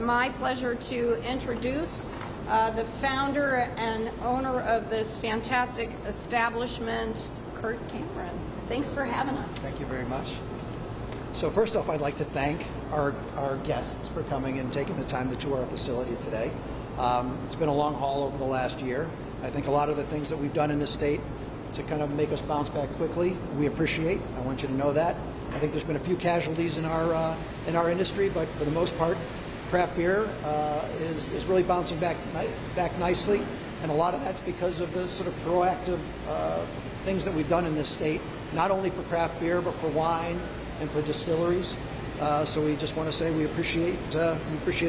My pleasure to introduce the founder and owner of this fantastic establishment, Kurt Cameron. Thanks for having us. Thank you very much. So first off, I'd like to thank our guests for coming and taking the time to tour our facility today. It's been a long haul over the last year. I think a lot of the things that we've done in this state to kind of make us bounce back quickly, we appreciate. I want you to know that. I think there's been a few casualties in our industry, but for the most part, craft beer is really bouncing back nicely, and a lot of that's because of the sort of proactive things that we've done in this state, not only for craft beer, but for wine and for distilleries. So we just want to say we appreciate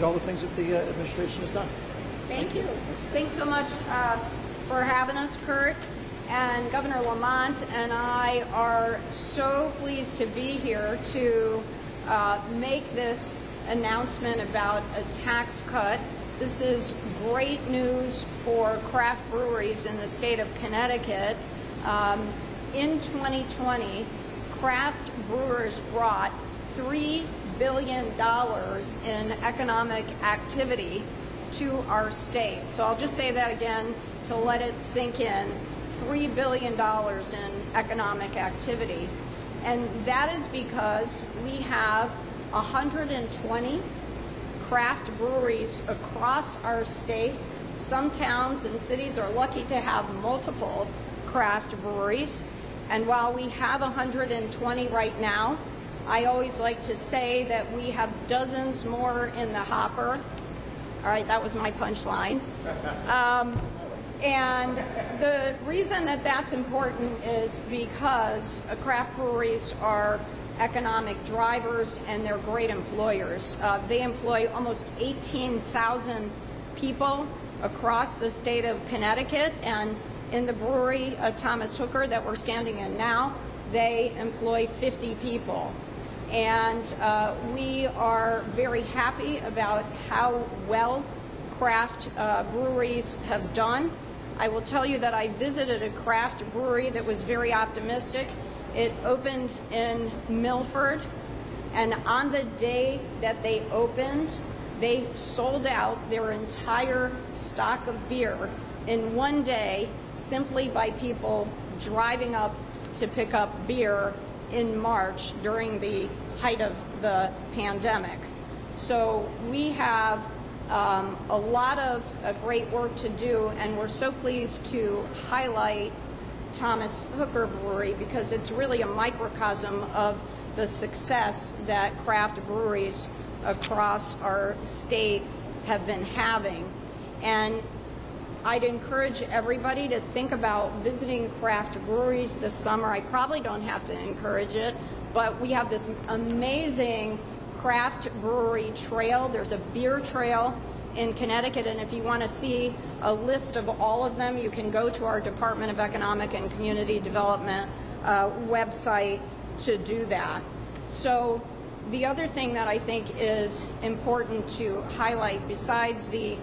all the things that the administration has done. Thank you. Thanks so much for having us, Kurt. And Governor Lamont and I are so pleased to be here to make this announcement about a tax cut. This is great news for craft breweries in the state of Connecticut. In 2020, craft brewers brought $3 billion in economic activity to our state. So I'll just say that again to let it sink in. $3 billion in economic activity. And that is because we have 120 craft breweries across our state. Some towns and cities are lucky to have multiple craft breweries. And while we have 120 right now, I always like to say that we have dozens more in the hopper. All right, that was my punchline. And the reason that that's important is because craft breweries are economic drivers and they're great employers. They employ almost 18,000 people across the state of Connecticut, and in the brewery Thomas Hooker that we're standing in now, they employ 50 people. And we are very happy about how well craft breweries have done. I will tell you that I visited a craft brewery that was very optimistic. It opened in Milford, and on the day that they opened, they sold out their entire stock of beer in one day simply by people driving up to pick up beer in March during the height of the pandemic. So we have a lot of great work to do, and we're so pleased to highlight Thomas Hooker Brewery because it's really a microcosm of the success that craft breweries across our state have been having. And I'd encourage everybody to think about visiting craft breweries this summer. I probably don't have to encourage it, but we have this amazing craft brewery trail. There's a beer trail in Connecticut, and if you want to see a list of all of them, you can go to our Department of Economic and Community Development website to do that. So the other thing that I think is important to highlight, besides the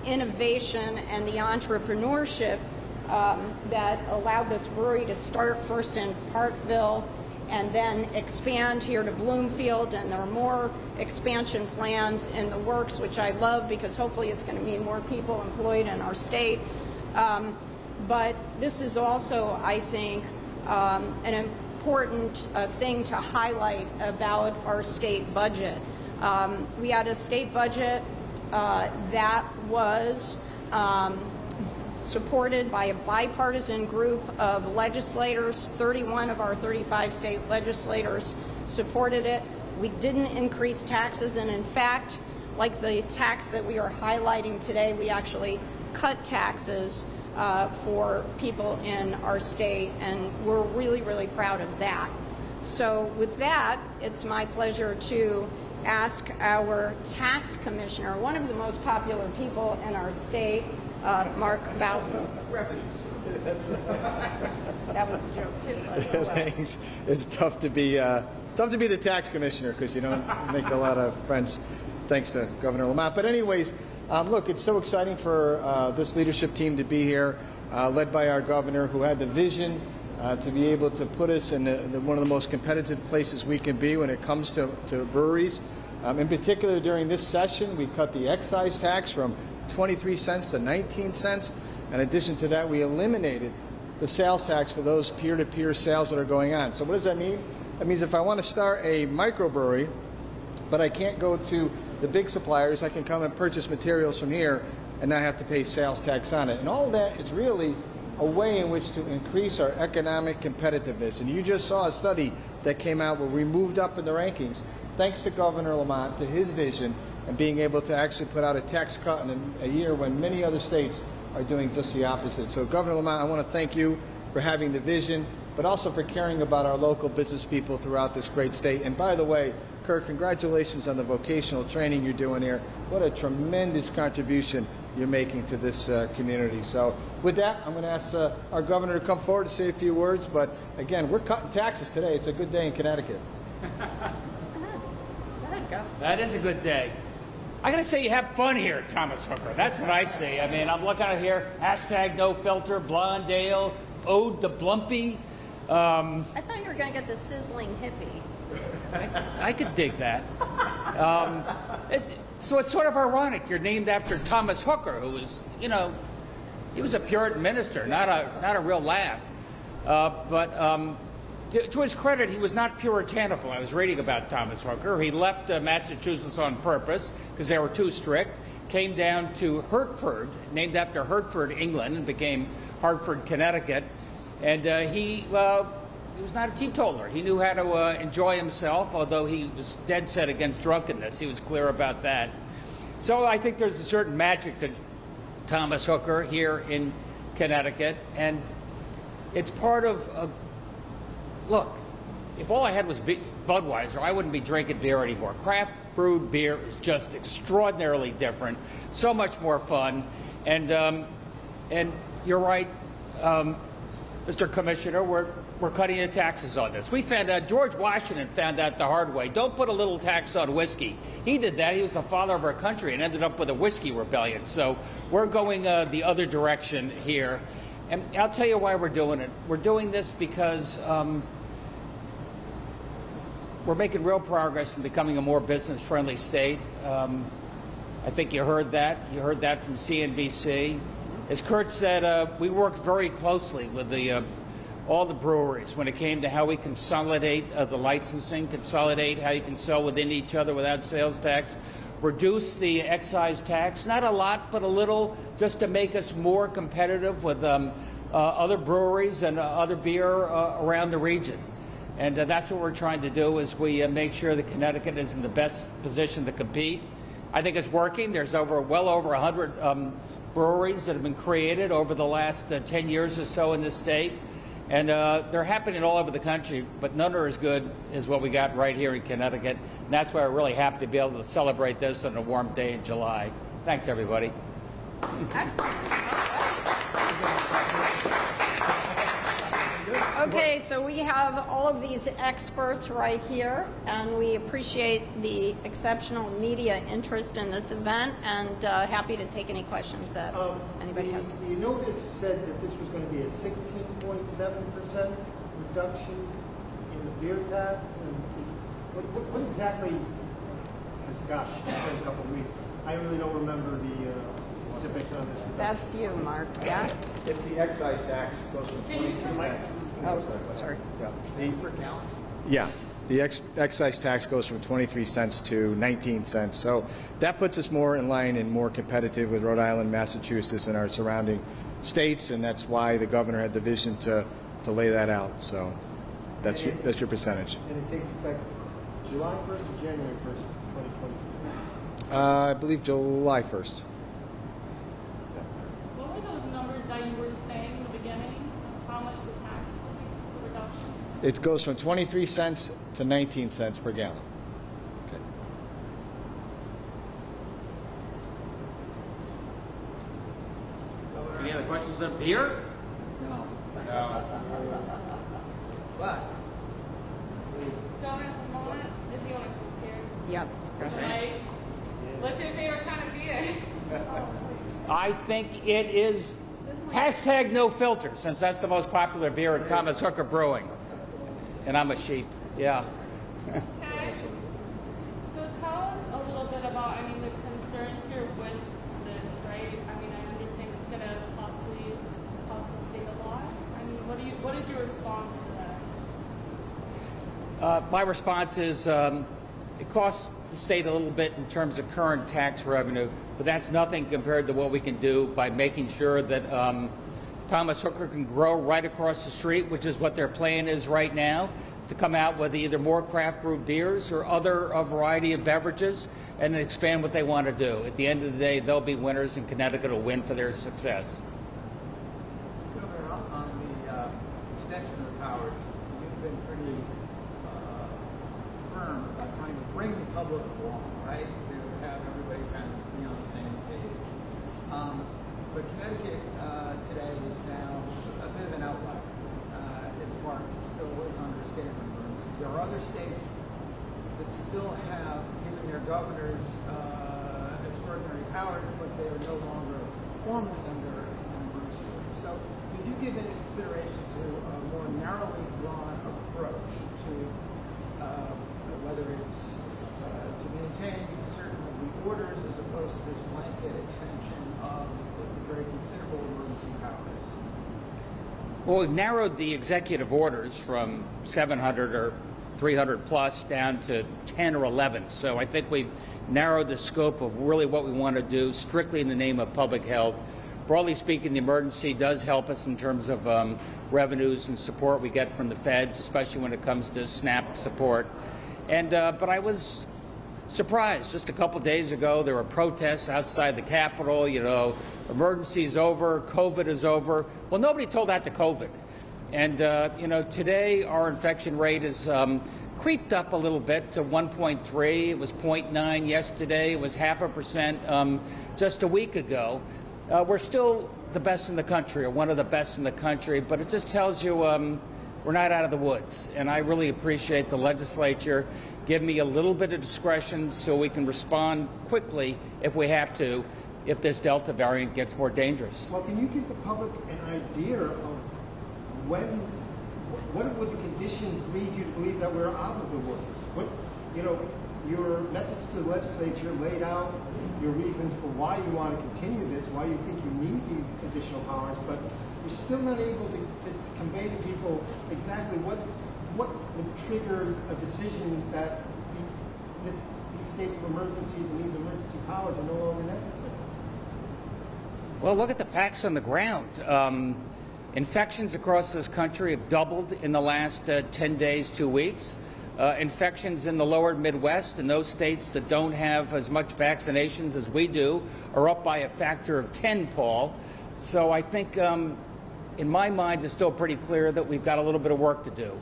innovation and the entrepreneurship that allowed this brewery to start first in Parkville and then expand here to Bloomfield, and there are more expansion plans in the works, which I love because hopefully it's going to mean more people employed in our state. But this is also, I think, an important thing to highlight about our state budget. We had a state budget that was supported by a bipartisan group of legislators. 31 of our 35 state legislators supported it. We didn't increase taxes, and in fact, like the tax that we are highlighting today, we actually cut taxes for people in our state, and we're really, really proud of that. So with that, it's my pleasure to ask our tax commissioner, one of the most popular people in our state, Mark Boughton. That was a joke too. Thanks. It's tough to be the tax commissioner because you don't make a lot of friends, thanks to Governor Lamont. But anyways, look, it's so exciting for this leadership team to be here, led by our governor, who had the vision to be able to put us in one of the most competitive places we can be when it comes to breweries. In particular, during this session, we cut the excise tax from 23 cents to 19 cents. In addition to that, we eliminated the sales tax for those peer-to-peer sales that are going on. So what does that mean? That means if I want to start a microbrewery, but I can't go to the big suppliers, I can come and purchase materials from here and not have to pay sales tax on it. And all of that is really a way in which to increase our economic competitiveness. And you just saw a study that came out where we moved up in the rankings thanks to Governor Lamont, to his vision, and being able to actually put out a tax cut in a year when many other states are doing just the opposite. So Governor Lamont, I want to thank you for having the vision, but also for caring about our local business people throughout this great state. And by the way, Kirk, congratulations on the vocational training you're doing here. What a tremendous contribution you're making to this community. So with that, I'm going to ask our governor to come forward to say a few words. But again, we're cutting taxes today. It's a good day in Connecticut. That is a good day. I gotta say, you have fun here, Thomas Hooker. That's what I see. I mean, I'm looking at here, #NoFilter, Blondale, Ode to Blumpy. I thought you were going to get the sizzling hippie. I could dig that. So it's sort of ironic. You're named after Thomas Hooker, who was, you know, he was a Puritan minister, not a real laugh. To his credit, he was not puritanical. I was reading about Thomas Hooker. He left Massachusetts on purpose because they were too strict, came down to Hertford, named after Hertford, England, and became Hartford, Connecticut. And he was not a teetotaler. He knew how to enjoy himself, although he was dead set against drunkenness. He was clear about that. So I think there's a certain magic to Thomas Hooker here in Connecticut, and it's part of look, if all I had was Budweiser, I wouldn't be drinking beer anymore. Craft brewed beer is just extraordinarily different, so much more fun. And you're right, Mr. Commissioner, we're cutting the taxes on this. We found out, George Washington found out the hard way. Don't put a little tax on whiskey. He did that. He was the father of our country and ended up with a whiskey rebellion. So we're going the other direction here. And I'll tell you why we're doing it. We're doing this because we're making real progress in becoming a more business-friendly state. I think you heard that. You heard that from CNBC. As Kurt said, we worked very closely with all the breweries when it came to how we consolidate the licensing, consolidate how you can sell within each other without sales tax, reduce the excise tax, not a lot, but a little, just to make us more competitive with other breweries and other beer around the region. And that's what we're trying to do, is we make sure that Connecticut is in the best position to compete. I think it's working. There's well over 100 breweries that have been created over the last 10 years or so in this state. And they're happening all over the country, but none are as good as what we got right here in Connecticut. And that's why we're really happy to be able to celebrate this on a warm day in July. Thanks, everybody. Excellent. Okay, so we have all of these experts right here, and we appreciate the exceptional media interest in this event, and happy to take any questions that anybody has. The notice said that this was going to be a 16.7% reduction in the beer tax, and what exactly? Gosh, it's been a couple of weeks. I really don't remember the specifics on this. That's you, Mark. Yeah. It's the excise tax goes from 22 cents. Oh, sorry. Yeah, the excise tax goes from 23 cents to 19 cents. So that puts us more in line and more competitive with Rhode Island, Massachusetts, and our surrounding states, and that's why the governor had the vision to lay that out. So that's your percentage. And it takes effect July 1st or January 1st, 2023? I believe July 1st. What were those numbers that you were saying in the beginning? How much the tax will be, the reduction? It goes from 23 cents to 19 cents per gallon. Okay. Any other questions on beer? No. What? Governor, for a moment, if you want to compare Yep. tonight. What's your favorite kind of beer? I think it is #NoFilter, since that's the most popular beer at Thomas Hooker Brewing. And I'm a sheep, yeah. Okay. So tell us is your response to that? My response is it costs the state a little bit in terms of current tax revenue, but that's nothing compared to what we can do by making sure that Thomas Hooker can grow right across the street, which is what their plan is right now, to come out with either more craft brew beers or a variety of beverages and expand what they want to do. At the end of the day, they'll be winners, and Connecticut will win for their success. Governor, on the extension of the powers, you've been pretty firm about trying to bring the public along, right, to have everybody kind of be on the same page. But Connecticut today is now a bit of an outlier. It's marked, it still is under a state of emergency. There are other states that still have given their governors extraordinary powers, but they are no longer formally under an emergency. So, did you give any consideration to a more narrowly drawn approach to whether it's to maintain certain of the orders as opposed to this blanket extension of the very considerable emergency powers? Well, we've narrowed the executive orders from 700 or 300 plus down to 10 or 11. So I think we've narrowed the scope of really what we want to do strictly in the name of public health. Broadly speaking, the emergency does help us in terms of revenues and support we get from the feds, especially when it comes to SNAP support. And but I was surprised. Just a couple days ago, there were protests outside the Capitol. You know, emergency's over, COVID is over. Well, nobody told that to COVID. And you know, today our infection rate is creeped up a little bit to 1.3. It was 0.9 yesterday. It was 0.5% just a week ago. We're still the best in the country, or one of the best in the country, but it just tells you we're not out of the woods. And I really appreciate the legislature giving me a little bit of discretion so we can respond quickly if we have to, if this Delta variant gets more dangerous. Well, can you give the public an idea of what would the conditions lead you to believe that we're out of the woods? What, you know, your message to the legislature laid out your reasons for why you want to continue this, why you think you need these additional powers, but you're still not able to convey to people exactly what would trigger a decision that these states of emergencies and these emergency powers are no longer necessary. Well, look at the facts on the ground. Infections across this country have doubled in the last 10 days, 2 weeks. Infections in the lower Midwest and those states that don't have as much vaccinations as we do are up by a factor of 10, Paul. So I think, in my mind, it's still pretty clear that we've got a little bit of work to do.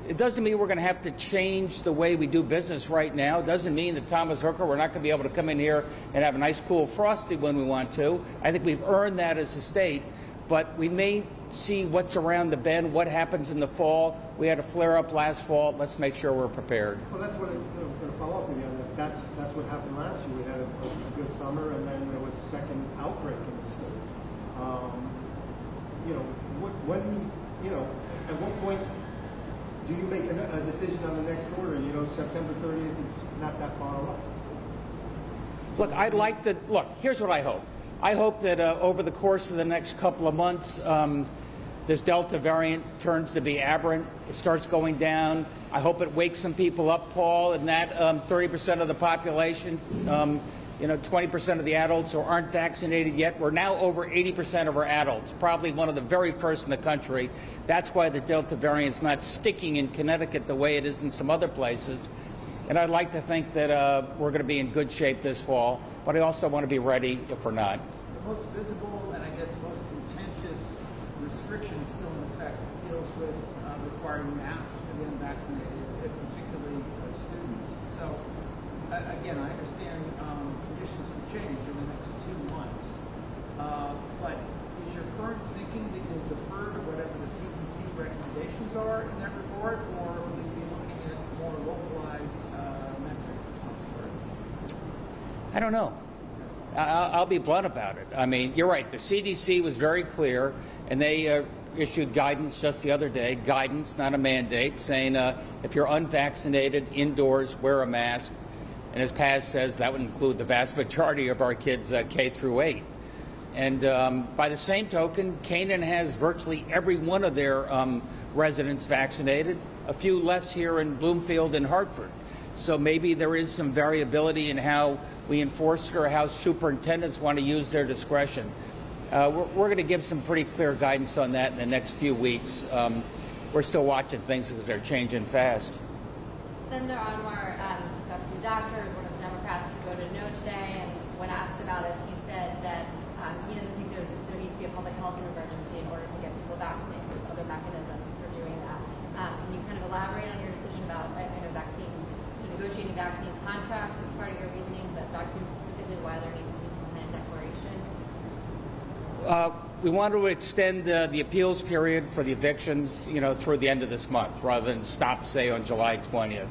It doesn't mean we're going to have to change the way we do business right now. It doesn't mean that Thomas Hooker, we're not going to be able to come in here and have a nice, cool Frosty when we want to. I think we've earned that as a state, but we may see what's around the bend, what happens in the fall. We had a flare-up last fall. Let's make sure we're prepared. Well, that's what I'm going to follow up with you on that. That's what happened last year. We had a good summer, and then there was a second outbreak in the state. You know, at what point do you make a decision on the next order? You know, September 30th is not that far away. Look, here's what I hope. I hope that over the course of the next couple of months, this Delta variant turns to be aberrant. It starts going down. I hope it wakes some people up, Paul, and that 30% of the population, 20% of the adults who aren't vaccinated yet. We're now over 80% of our adults, probably one of the very first in the country. That's why the Delta variant is not sticking in Connecticut the way it is in some other places. And I'd like to think that we're going to be in good shape this fall, but I also want to be ready if we're not. The most visible and I guess most contentious restriction still in effect deals with requiring masks for the unvaccinated, particularly students. So, again, I understand conditions could change in the next 2 months, but is your current thinking that you'll defer to whatever the CDC recommendations are in that regard, or will you be looking at more localized metrics of some sort? I don't know. I'll be blunt about it. I mean, you're right. The CDC was very clear, and they issued guidance just the other day, guidance, not a mandate, saying if you're unvaccinated, indoors, wear a mask. And as Paz says, that would include the vast majority of our kids K through 8. And by the same token, Canaan has virtually every one of their residents vaccinated, a few less here in Bloomfield and Hartford. So maybe there is some variability in how we enforce it or how superintendents want to use their discretion. We're going to give some pretty clear guidance on that in the next few weeks. We're still watching things because they're changing fast. Senator Anwar, so from doctors, one of the Democrats who voted no today, and when asked about it, he said that he doesn't think there needs to be a public health emergency in order to get people vaccinated. There's other mechanisms for doing that. Can you kind of elaborate on your decision about negotiating vaccine contracts as part of your reasoning, but vaccines specifically, why there needs to be some kind of declaration? We want to extend the appeals period for the evictions, through the end of this month, rather than stop, say, on July 20th.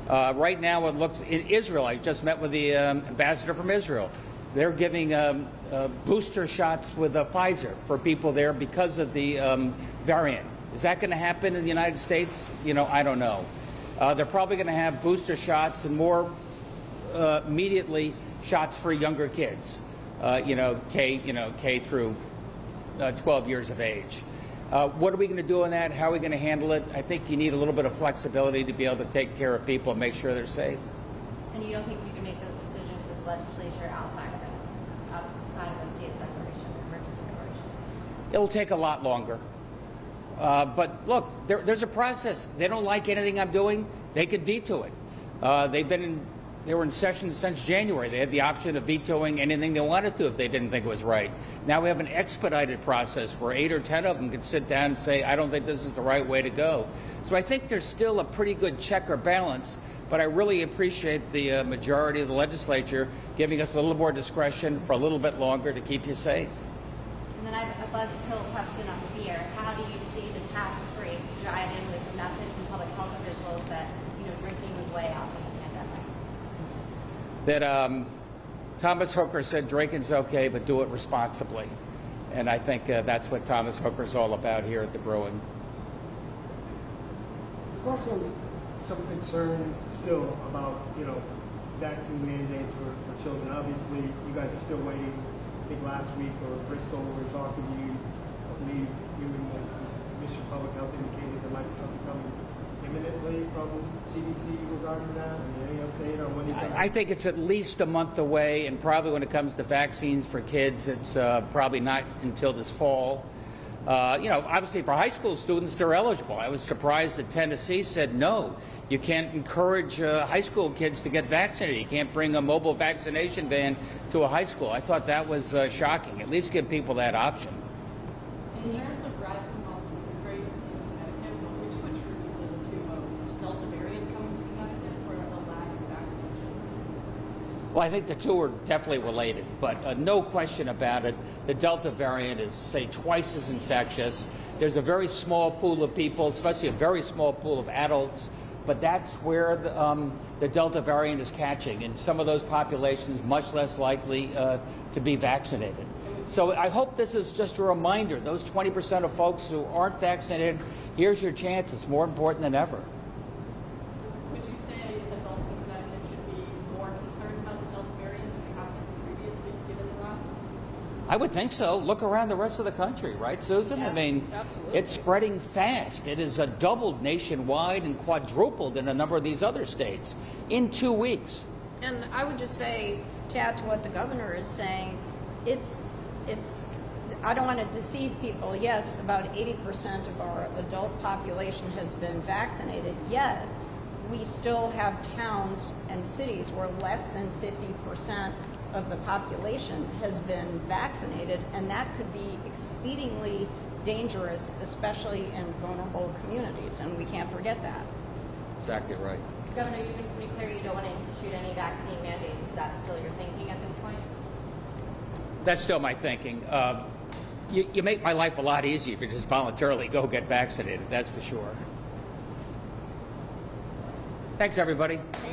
Right now, it looks in Israel. I just met with the ambassador from Israel. They're giving booster shots with Pfizer for people there because of the variant. Is that going to happen in the United States? I don't know. They're probably going to have booster shots and more immediately shots for younger kids, K through 12 years of age. What are we going to do on that? How are we going to handle it? I think you need a little bit of flexibility to be able to take care of people and make sure they're safe. And you don't think you can make those decisions with the legislature outside of the state declaration, emergency declaration? It'll take a lot longer. But look, there's a process. They don't like anything I'm doing, they could veto it. They were in session since January. They had the option of vetoing anything they wanted to if they didn't think it was right. Now we have an expedited process where 8 or 10 of them can sit down and say, I don't think this is the right way to go. So I think there's still a pretty good check or balance, but I really appreciate the majority of the legislature giving us a little more discretion for a little bit longer to keep you safe. And then I have a Buzz Pill question on beer. How do you see the tax break driving with the message from public health officials that drinking was way out in the pandemic? That Thomas Hooker said drinking's okay, but do it responsibly. And I think that's what Thomas Hooker's all about here at the Brewing. There's also some concern still about, vaccine mandates for children. Obviously, you guys are still waiting. I think last week or Bristol, we were talking to you. I believe you and the Commissioner of Public Health indicated there might be something coming imminently from CDC regarding that. Any update on when you think? I think it's at least a month away, and probably when it comes to vaccines for kids, it's probably not until this fall. Obviously for high school students, they're eligible. I was surprised that Tennessee said no. You can't encourage high school kids to get vaccinated. You can't bring a mobile vaccination van to a high school. I thought that was shocking. At least give people that option. In terms of rising rates in Connecticut, which would attribute this to most? Delta variant coming to Connecticut or a lack of vaccinations? Well, I think the two are definitely related, but no question about it. The Delta variant is, say, twice as infectious. There's a very small pool of people, especially a very small pool of adults, but that's where the Delta variant is catching, and some of those populations much less likely to be vaccinated. So I hope this is just a reminder. Those 20% of folks who aren't vaccinated, here's your chance. It's more important than ever. Would you say adults in Connecticut should be more concerned about the Delta variant than they have been previously, given the laws? I would think so. Look around the rest of the country, right, Susan? Yeah, I mean, absolutely. It's spreading fast. It is doubled nationwide and quadrupled in a number of these other states in 2 weeks. And I would just say, to add to what the governor is saying, it's I don't want to deceive people. Yes, about 80% of our adult population has been vaccinated, yet we still have towns and cities where less than 50% of the population has been vaccinated, and that could be exceedingly dangerous, especially in vulnerable communities, and we can't forget that. Exactly right. Governor, you've been pretty clear you don't want to institute any vaccine mandates. Is that still your thinking at this point? That's still my thinking. You make my life a lot easier if you just voluntarily go get vaccinated, that's for sure. Thanks, everybody.